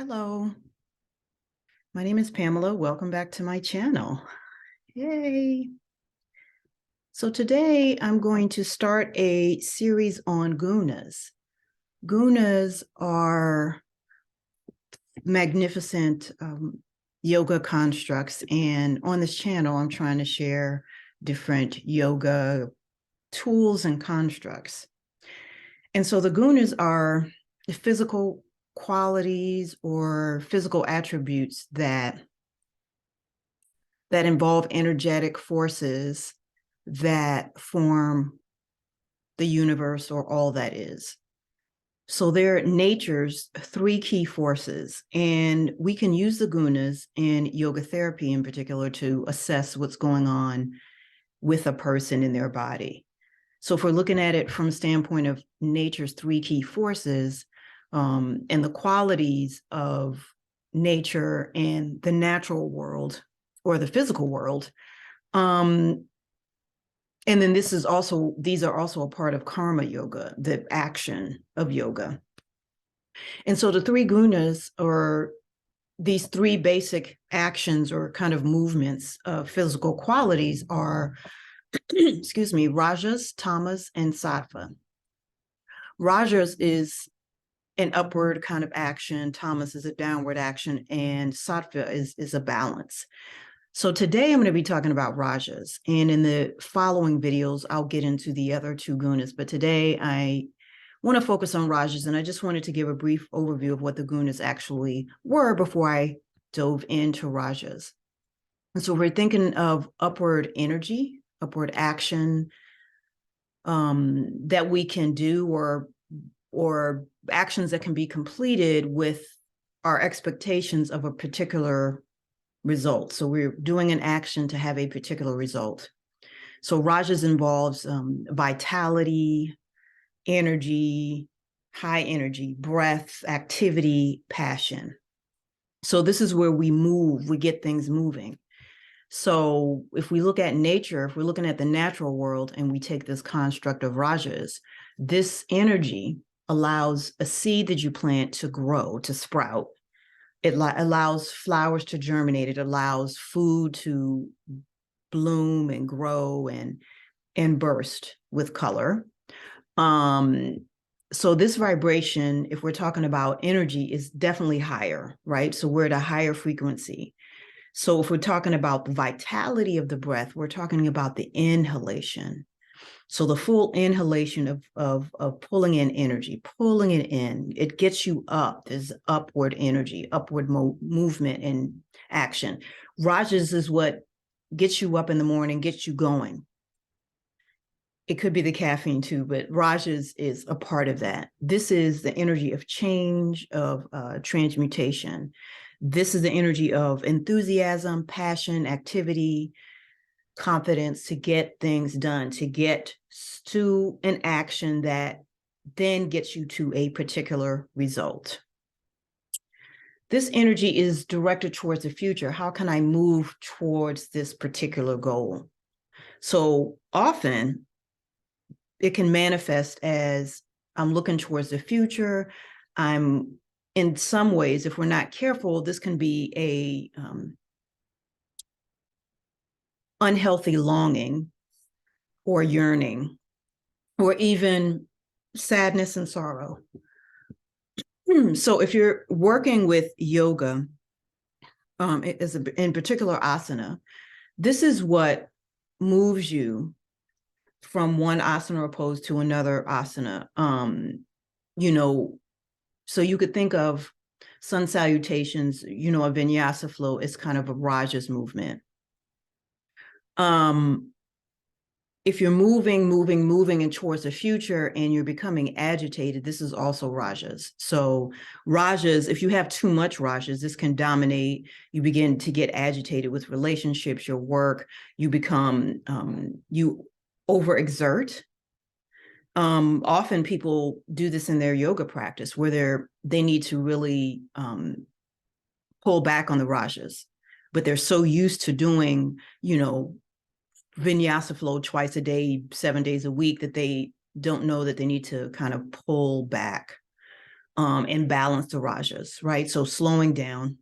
Hello, my name is Pamela. Welcome back to my channel. Yay. So today I'm going to start a series on gunas. Gunas are magnificent yoga constructs. And on this channel, I'm trying to share different yoga tools and constructs. And so the gunas are the physical qualities or physical attributes that involve energetic forces that form the universe or all that is. So they're nature's three key forces, and we can use the gunas in yoga therapy in particular to assess what's going on with a person in their body. So if we're looking at it from a standpoint of nature's three key forces, and the qualities of nature and the natural world or the physical world, and then these are also a part of karma yoga, the action of yoga. And so the three gunas, or these three basic actions or kind of movements of physical qualities, are excuse me, rajas, tamas, and sattva. Rajas is an upward kind of action, tamas is a downward action, and sattva is a balance. So today I'm going to be talking about rajas, and in the following videos, I'll get into the other two gunas. But today I want to focus on rajas, and I just wanted to give a brief overview of what the gunas actually were before I dove into rajas. And so we're thinking of upward energy, upward action that we can do, or actions that can be completed with our expectations of a particular result. So we're doing an action to have a particular result. So rajas involves vitality, energy, high energy, breath, activity, passion. So this is where we move, we get things moving. So if we look at nature, if we're looking at the natural world and we take this construct of rajas, this energy allows a seed that you plant to grow, to sprout. It allows flowers to germinate. It allows food to bloom and grow and burst with color. So this vibration, if we're talking about energy, is definitely higher, right? So we're at a higher frequency. So if we're talking about the vitality of the breath, we're talking about the inhalation. So the full inhalation of pulling in energy, pulling it in, it gets you up. There's upward energy, upward movement and action. Rajas is what gets you up in the morning, gets you going. It could be the caffeine too, but rajas is a part of that. This is the energy of change, of transmutation. This is the energy of enthusiasm, passion, activity, confidence, to get things done, to get to an action that then gets you to a particular result. This energy is directed towards the future. How can I move towards this particular goal? So often it can manifest as I'm looking towards the future. I'm, in some ways, if we're not careful, this can be a unhealthy longing or yearning, or even sadness and sorrow. So if you're working with yoga, in particular asana, this is what moves you from one asana or pose to another asana. So you could think of sun salutations, a vinyasa flow is kind of a rajas movement. If you're moving and towards the future and you're becoming agitated, this is also rajas. So rajas, if you have too much rajas, this can dominate. You begin to get agitated with relationships, your work, you become, you overexert. Often people do this in their yoga practice where they need to really pull back on the rajas, but they're so used to doing, vinyasa flow twice a day, 7 days a week, that they don't know that they need to kind of pull back. and balance the rajas, right? So slowing down,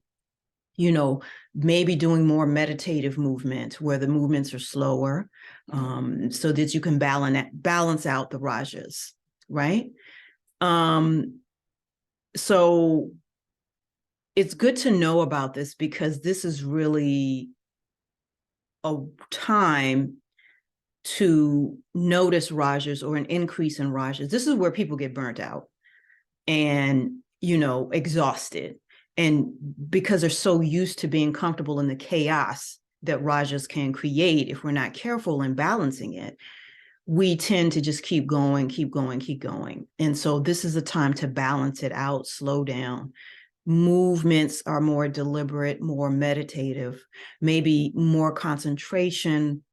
maybe doing more meditative movement where the movements are slower, so that you can balance out the rajas, right? So it's good to know about this because this is really a time to notice rajas or an increase in rajas. This is where people get burnt out and, exhausted. And because they're so used to being comfortable in the chaos that rajas can create, if we're not careful in balancing it, we tend to just keep going, keep going, keep going. And so this is a time to balance it out, slow down. Movements are more deliberate, more meditative, maybe more concentration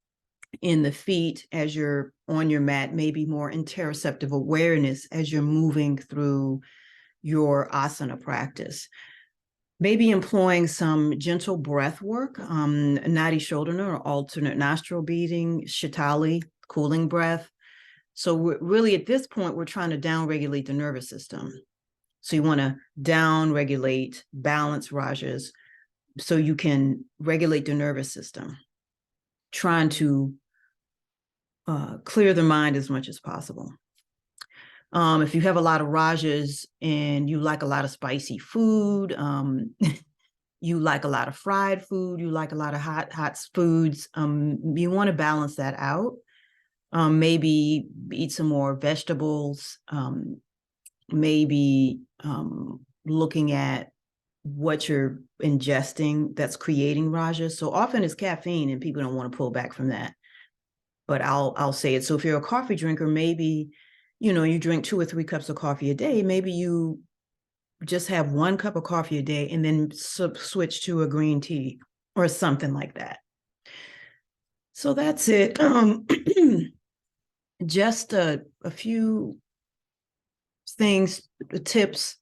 in the feet as you're on your mat, maybe more interoceptive awareness as you're moving through your asana practice. Maybe employing some gentle breath work, nadi shodhana or alternate nostril breathing, shitali, cooling breath. So we're really at this point, we're trying to downregulate the nervous system. So you want to downregulate, balance rajas so you can regulate the nervous system, trying to clear the mind as much as possible. If you have a lot of rajas and you like a lot of spicy food, you like a lot of fried food, you like a lot of hot foods, you want to balance that out. Maybe eat some more vegetables, maybe looking at what you're ingesting that's creating rajas. So often it's caffeine and people don't want to pull back from that. But I'll say it. So if you're a coffee drinker, maybe, you drink 2 or 3 cups of coffee a day. Maybe you just have 1 cup of coffee a day and then switch to a green tea or something like that. So that's it. Just a few things, tips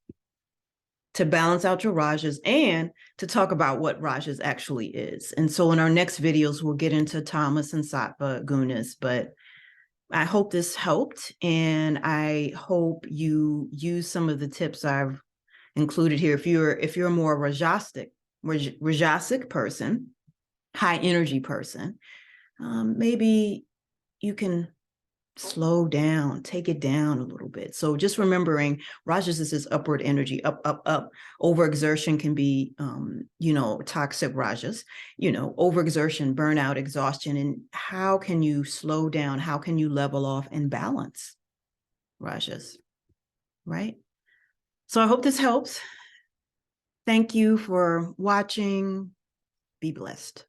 to balance out your rajas and to talk about what rajas actually is. And so in our next videos, we'll get into tamas and sattva gunas, but I hope this helped. And I hope you use some of the tips I've included here. If you're a more rajasic person, high energy person, maybe you can slow down, take it down a little bit. So just remembering rajas is this upward energy, up, up, up. Overexertion can be, toxic rajas, overexertion, burnout, exhaustion. And how can you slow down? How can you level off and balance rajas, right? So I hope this helps. Thank you for watching. Be blessed.